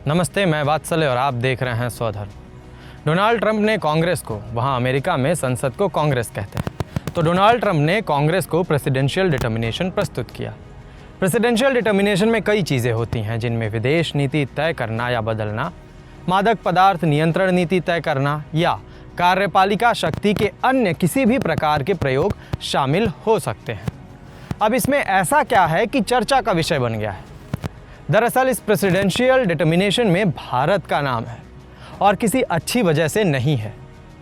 नमस्ते, मैं वात्सल्य और आप देख रहे हैं स्वधर्म। डोनाल्ड ट्रंप ने कांग्रेस को, वहाँ अमेरिका में संसद को कांग्रेस कहते हैं, तो डोनाल्ड ट्रंप ने कांग्रेस को प्रेसिडेंशियल डिटर्मिनेशन प्रस्तुत किया। प्रेसिडेंशियल डिटर्मिनेशन में कई चीज़ें होती हैं, जिनमें विदेश नीति तय करना या बदलना, मादक पदार्थ नियंत्रण नीति तय करना या कार्यपालिका शक्ति के अन्य किसी भी प्रकार के प्रयोग शामिल हो सकते हैं। अब इसमें ऐसा क्या है कि चर्चा का विषय बन गया है? दरअसल इस प्रेसिडेंशियल डिटर्मिनेशन में भारत का नाम है और किसी अच्छी वजह से नहीं है।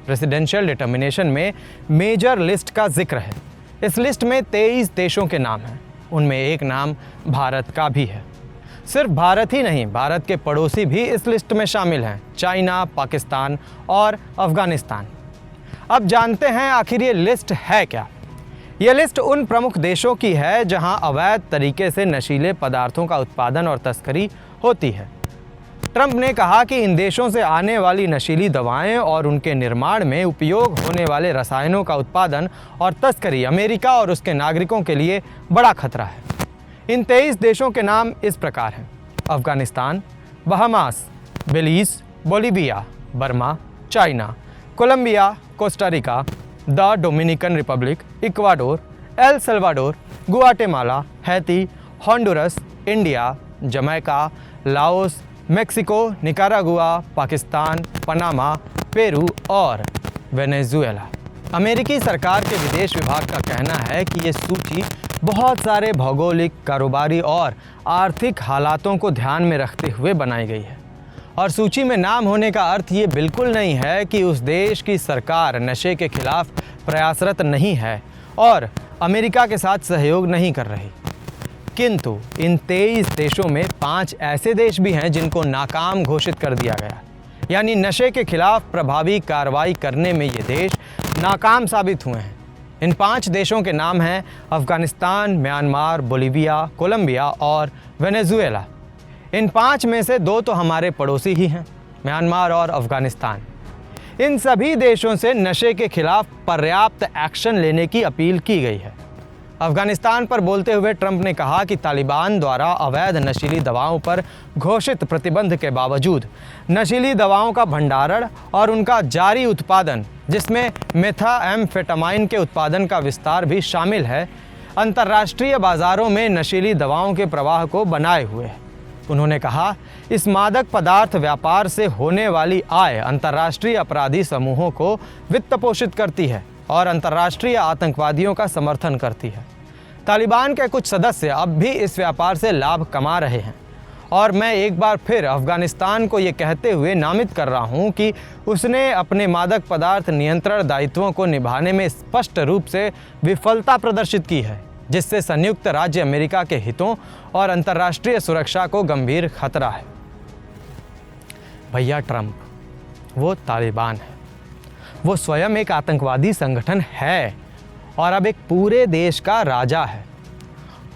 प्रेसिडेंशियल डिटर्मिनेशन में मेजर लिस्ट का जिक्र है। इस लिस्ट में 23 देशों के नाम हैं, उनमें एक नाम भारत का भी है। सिर्फ भारत ही नहीं, भारत के पड़ोसी भी इस लिस्ट में शामिल हैं, चाइना, पाकिस्तान और अफगानिस्तान। अब जानते हैं आखिर ये लिस्ट है क्या। यह लिस्ट उन प्रमुख देशों की है जहां अवैध तरीके से नशीले पदार्थों का उत्पादन और तस्करी होती है। ट्रंप ने कहा कि इन देशों से आने वाली नशीली दवाएं और उनके निर्माण में उपयोग होने वाले रसायनों का उत्पादन और तस्करी अमेरिका और उसके नागरिकों के लिए बड़ा खतरा है। इन 23 देशों के नाम इस प्रकार हैं: Afghanistan, Bahamas, Belize, Bolivia, Burma, China, Colombia, Costa Rica, the Dominican Republic, Ecuador, El Salvador, Guatemala, Haiti, Honduras, India, Jamaica, Laos, Mexico, Nicaragua, Pakistan, Panama, Peru और वेनेजुएला। अमेरिकी सरकार के विदेश विभाग का कहना है कि ये सूची बहुत सारे भौगोलिक, कारोबारी और आर्थिक हालातों को ध्यान में रखते हुए बनाई गई है। और सूची में नाम होने का अर्थ ये बिल्कुल नहीं है कि उस देश की सरकार नशे के खिलाफ प्रयासरत नहीं है और अमेरिका के साथ सहयोग नहीं कर रही। किंतु इन 23 देशों में 5 ऐसे देश भी हैं जिनको नाकाम घोषित कर दिया गया, यानी नशे के खिलाफ प्रभावी कार्रवाई करने में ये देश नाकाम साबित हुए हैं। इन 5 देशों के नाम हैं अफगानिस्तान, म्यांमार, बोलिविया, कोलंबिया और वेनेजुएला। इन 5 में से 2 तो हमारे पड़ोसी ही हैं, म्यांमार और अफगानिस्तान। इन सभी देशों से नशे के खिलाफ पर्याप्त एक्शन लेने की अपील की गई है। अफगानिस्तान पर बोलते हुए ट्रंप ने कहा कि तालिबान द्वारा अवैध नशीली दवाओं पर घोषित प्रतिबंध के बावजूद नशीली दवाओं का भंडारण और उनका जारी उत्पादन, जिसमें मेथाम्फेटामाइन के उत्पादन का विस्तार भी शामिल है, अंतर्राष्ट्रीय बाजारों में नशीली दवाओं के प्रवाह को बनाए हुए है। उन्होंने कहा, इस मादक पदार्थ व्यापार से होने वाली आय अंतर्राष्ट्रीय अपराधी समूहों को वित्त पोषित करती है और अंतर्राष्ट्रीय आतंकवादियों का समर्थन करती है। तालिबान के कुछ सदस्य अब भी इस व्यापार से लाभ कमा रहे हैं और मैं एक बार फिर अफगानिस्तान को ये कहते हुए नामित कर रहा हूँ कि उसने अपने मादक पदार्थ नियंत्रण दायित्वों को निभाने में स्पष्ट रूप से विफलता प्रदर्शित की है, जिससे संयुक्त राज्य अमेरिका के हितों और अंतर्राष्ट्रीय सुरक्षा को गंभीर खतरा है। भैया ट्रंप, वो तालिबान है, वो स्वयं एक आतंकवादी संगठन है और अब एक पूरे देश का राजा है।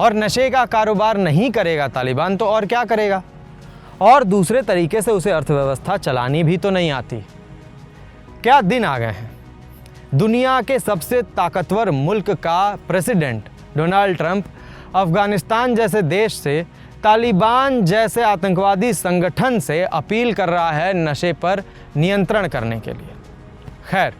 और नशे का कारोबार नहीं करेगा तालिबान तो और क्या करेगा? और दूसरे तरीके से उसे अर्थव्यवस्था चलानी भी तो नहीं आती। क्या दिन आ गए हैं। दुनिया के सबसे ताकतवर मुल्क का प्रेसिडेंट डोनाल्ड ट्रंप अफगानिस्तान जैसे देश से, तालिबान जैसे आतंकवादी संगठन से अपील कर रहा है नशे पर नियंत्रण करने के लिए। खैर,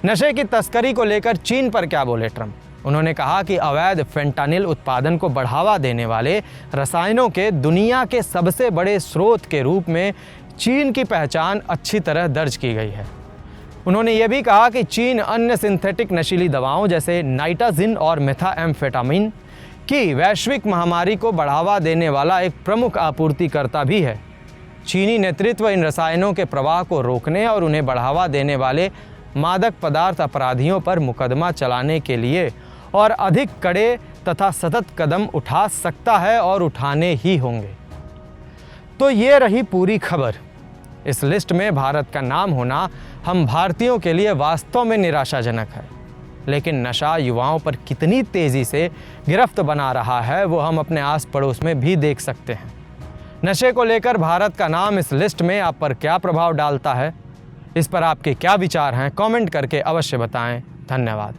नशे की तस्करी को लेकर चीन पर क्या बोले ट्रंप? उन्होंने कहा कि अवैध फेंटानिल उत्पादन को बढ़ावा देने वाले रसायनों के दुनिया के सबसे बड़े स्रोत के रूप में चीन की पहचान अच्छी तरह दर्ज की गई है। उन्होंने ये भी कहा कि चीन अन्य सिंथेटिक नशीली दवाओं जैसे नाइटाजिन और मेथाम्फेटामिन की वैश्विक महामारी को बढ़ावा देने वाला एक प्रमुख आपूर्तिकर्ता भी है। चीनी नेतृत्व इन रसायनों के प्रवाह को रोकने और उन्हें बढ़ावा देने वाले मादक पदार्थ अपराधियों पर मुकदमा चलाने के लिए और अधिक कड़े तथा सतत कदम उठा सकता है और उठाने ही होंगे। तो ये रही पूरी खबर। इस लिस्ट में भारत का नाम होना हम भारतीयों के लिए वास्तव में निराशाजनक है, लेकिन नशा युवाओं पर कितनी तेज़ी से गिरफ्त बना रहा है वो हम अपने आस पड़ोस में भी देख सकते हैं। नशे को लेकर भारत का नाम इस लिस्ट में आप पर क्या प्रभाव डालता है, इस पर आपके क्या विचार हैं, कमेंट करके अवश्य बताएं। धन्यवाद।